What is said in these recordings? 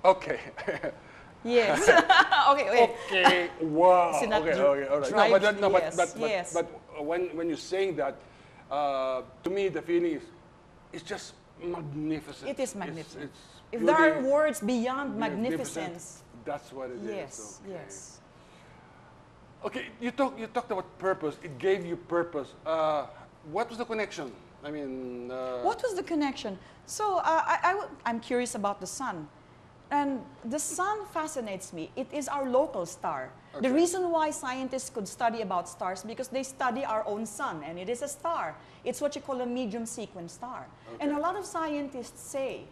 Okay. Yes. Okay, wait. Okay. Wow. Is it not Okay. Okay. All right. drive- No, yes. but when you're saying that, to me the feeling is, it's just magnificent. It is magnificent. It's If there are beauty, words beyond magnificent, magnificence, that's what it is. yes, Okay. yes. Okay. You talked about purpose. It gave you purpose. What was the connection? I mean. What was the connection? So I'm curious about the sun. And the sun fascinates me. It is our local star. Okay. The reason why scientists could study about stars because they study our own sun, and it is a star. It's what you call a medium sequence star. Okay. And a lot of scientists say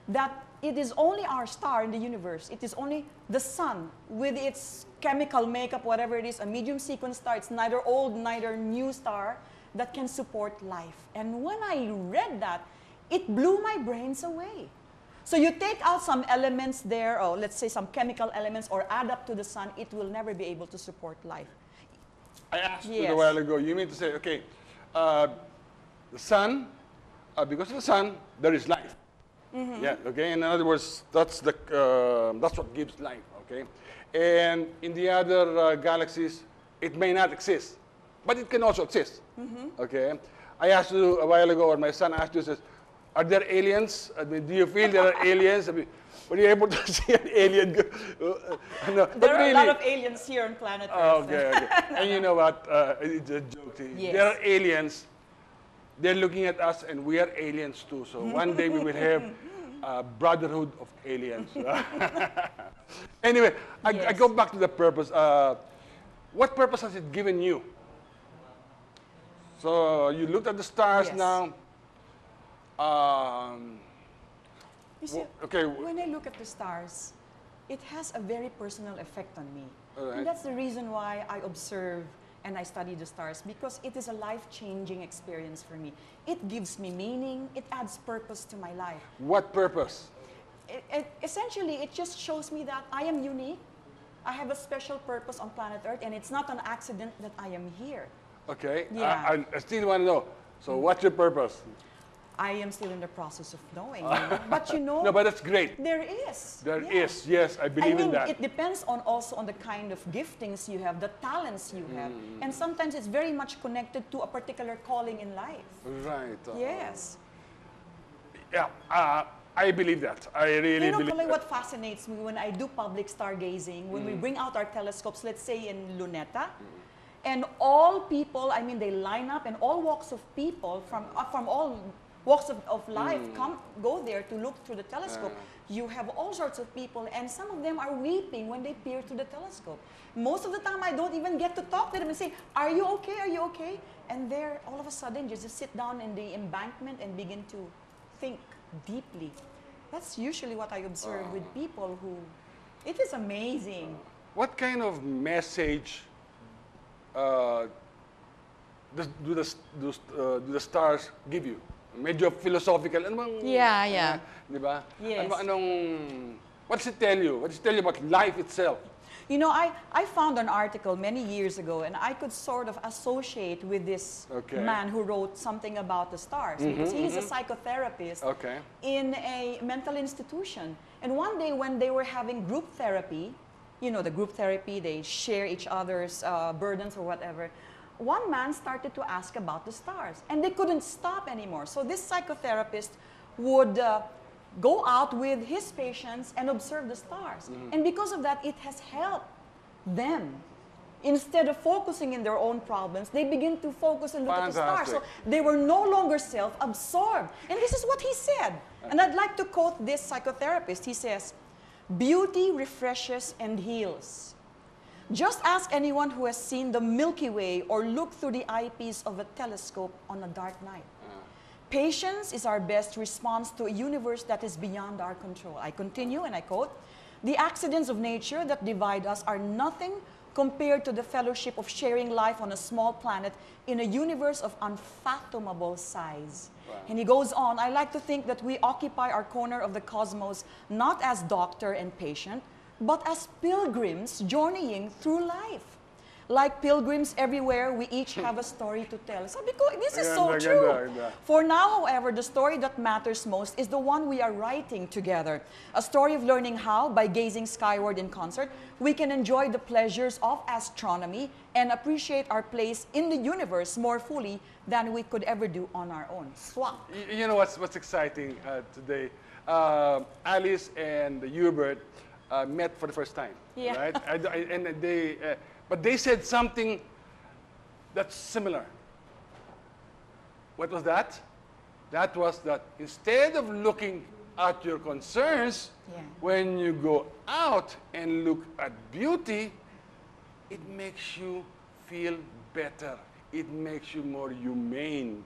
that it is only our star in the universe. It is only the sun with its chemical makeup, whatever it is, a medium sequence star. It's neither old, neither new star that can support life. And when I read that, it blew my brains away. So you take out some elements there, or let's say some chemical elements, or add up to the sun, it will never be able to support life. I asked you Yes. a while ago. You mean to say, okay, the sun, because of the sun, there is life. Yeah. Okay. In other words, that's what gives life. Okay. And in the other galaxies, it may not exist, but it can also exist. Okay. I asked you a while ago, or my son asked you, says, are there aliens? I mean, do you feel there are aliens? I mean, were you able to see an alien? No, but There are really, a lot of aliens here on planet Earth. okay, okay. And you know what? It's a joke. Yes. There are aliens. They're looking at us, and we are aliens too. So one day we will have a brotherhood of aliens. Anyway, I Yes. go back to the purpose. What purpose has it given you? So you looked at the stars Yes. now. You see, Okay. when I look at the stars, it has a very personal effect on me. All right. And that's the reason why I observe and I study the stars, because it is a life-changing experience for me. It gives me meaning. It adds purpose to my life. What purpose? Essentially, it just shows me that I am unique. I have a special purpose on planet Earth, and it's not an accident that I am here. Okay. Yeah. I still want to know. So what's your purpose? I am still in the process of knowing. But you know, No, but that's great. there is. There Yeah. is, yes, I believe in that. It depends on also on the kind of giftings you have, the talents you have. And sometimes it's very much connected to a particular calling in life. Right. Yes. Yeah, I believe that. I really You know, believe Caloy, that. what fascinates me when I do public stargazing, when we bring out our telescopes, let's say in Luneta, and all people, I mean, they line up, and all walks of people from all walks of life go there to look through the telescope. You have all sorts of people, and some of them are weeping when they peer through the telescope. Most of the time, I don't even get to talk to them and say, "Are you okay? Are you okay?" And they're all of a sudden just sit down in the embankment and begin to think deeply. That's usually what I observe with people who. It is amazing. What kind of message do the stars give you? Medyo philosophical. Ano bang, Yeah, yeah. Di ba? Yes. What does it tell you? What does it tell you about life itself? You know, I found an article many years ago, and I could sort of associate with this Okay. man who wrote something about the stars, because he's a psychotherapist Okay. in a mental institution. And one day when they were having group therapy, you know, the group therapy, they share each other's burdens or whatever, one man started to ask about the stars, and they couldn't stop anymore. So this psychotherapist would go out with his patients and observe the stars. And because of that, it has helped them. Instead of focusing in their own problems, they begin to focus and look at the stars. So Fantastic. they were no longer self-absorbed. And this is what he said. And I'd like to quote this psychotherapist. He says, "Beauty refreshes and heals. Just ask anyone who has seen the Milky Way or looked through the eyepiece of a telescope on a dark night. Patience is our best response to a universe that is beyond our control." I continue and I quote, "The accidents of nature that divide us are nothing compared to the fellowship of sharing life on a small planet in a universe of unfathomable size." Wow. And he goes on, "I like to think that we occupy our corner of the cosmos not as doctor and patient, but as pilgrims journeying through life. Like pilgrims everywhere, we each have a story to tell. Sabi ko, this is so Ganda, true. ganda. For now, however, the story that matters most is the one we are writing together. A story of learning how, by gazing skyward in concert, we can enjoy the pleasures of astronomy and appreciate our place in the universe more fully than we could ever do on our own. Swap. You know what's exciting today? Alice and Hubert met for the first time, Yeah. right? And but they said something that's similar. What was that? That was that instead of looking at your concerns, Yeah. when you go out and look at beauty, it makes you feel better. It makes you more humane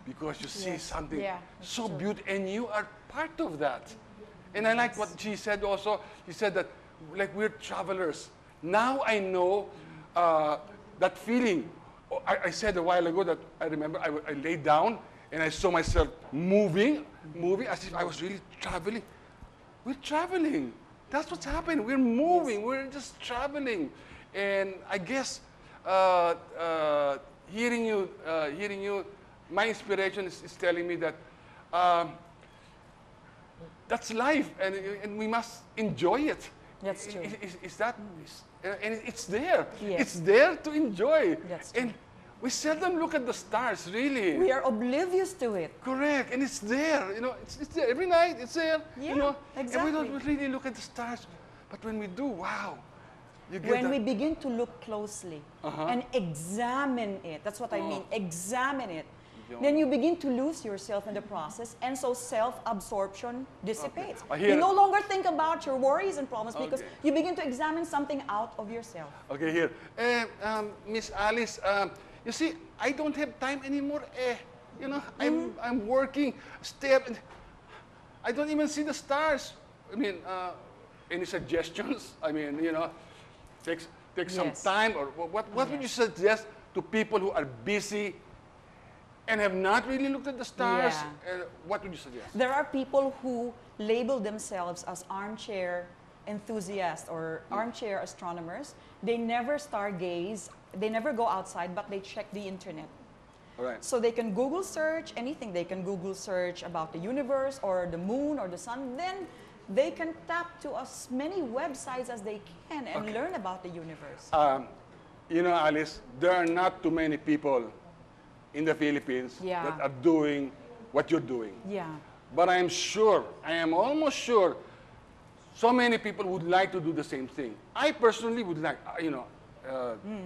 because you see Yes. something Yeah, that's so true. beautiful, and you are part of that. And I like what she said also. She said that, like, we're travelers. Now I know that feeling. Oh, I said a while ago that I remember I laid down and I saw myself moving as if I was really traveling. We're traveling. That's what's happening. We're moving. Yes. We're just traveling. And I guess hearing you, my inspiration is telling me that that's life, and we must enjoy it. That's true. And it's there. Yes. It's there to enjoy. That's true. And we seldom look at the stars, really. We are oblivious to it. Correct, and it's there. You know, it's there every night. It's there. Yeah, you know, exactly. And we don't really look at the stars, but when we do, wow, you get When that. we begin to look closely and examine it, that's what I mean, examine it, then you begin to lose yourself in the process, and so self-absorption dissipates. I hear You it. no longer think about your worries and problems because Okay. you begin to examine something out of yourself. Okay, here. Miss Alice, you see, I don't have time anymore. You know, I'm working, stay up, and I don't even see the stars. I mean, any suggestions? I mean, you know, take some Yes. time, or what would you suggest to people who are busy and have not really looked at the stars? Yeah. What would you suggest? There are people who label themselves as armchair enthusiasts or armchair astronomers. They never stargaze, they never go outside, but they check the internet. All right. So they can Google search anything. They can Google search about the universe or the moon or the sun. Then they can tap to as many websites as they can and learn about the universe. You know, Alice, there are not too many people in the Philippines Yeah. that are doing what you're doing. Yeah. But I am sure, I am almost sure, so many people would like to do the same thing. I personally would like, you know,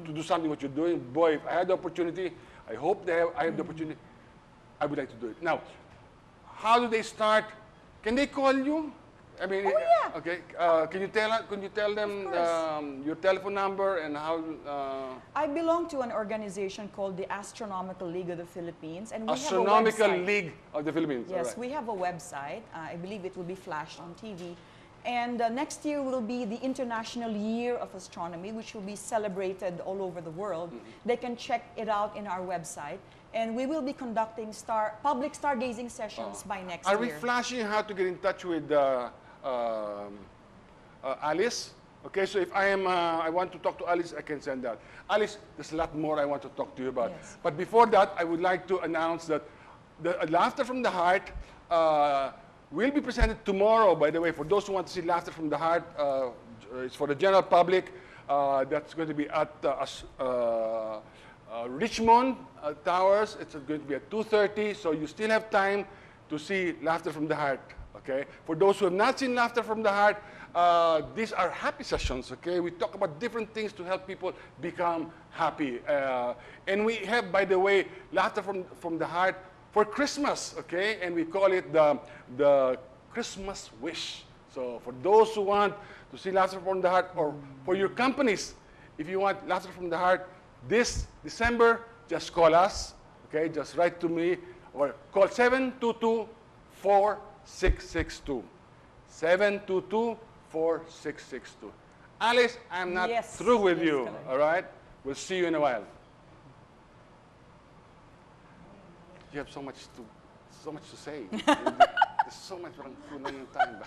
to do something what you're doing. Boy, if I had the opportunity, I hope I have the opportunity, I would like to do it. Now, how do they start? Can they call you? I mean, Oh, yeah. okay. Can you tell them course. your telephone number and how? I belong to an organization called the Astronomical League of the Philippines, and we Astronomical have a website. League of the Philippines. Yes, All right. we have a website. I believe it will be flashed on TV. And next year will be the International Year of Astronomy, which will be celebrated all over the world. They can check it out in our website. And we will be conducting public stargazing sessions by next Are we year. flashing how to get in touch with Alice? Okay, so if I want to talk to Alice, I can send that. Alice, there's a lot more I want to talk to you about. Yes. But before that, I would like to announce that the Laughter from the Heart will be presented tomorrow, by the way. For those who want to see Laughter from the Heart, it's for the general public. That's going to be at Richmond Towers. It's going to be at 2:30, so you still have time to see Laughter from the Heart. Okay. For those who have not seen Laughter from the Heart, these are happy sessions. Okay. We talk about different things to help people become happy, and we have, by the way, Laughter from the Heart for Christmas. Okay, and we call it the Christmas Wish. So for those who want to see Laughter from the Heart, or for your companies, if you want Laughter from the Heart this December, just call us, okay? Just write to me or call 722-4662. 722-4662. Alice, I'm not Yes, through with yes, you, Caloy. all right? We'll see you in a while. You have so much to say. There's so much wrong time.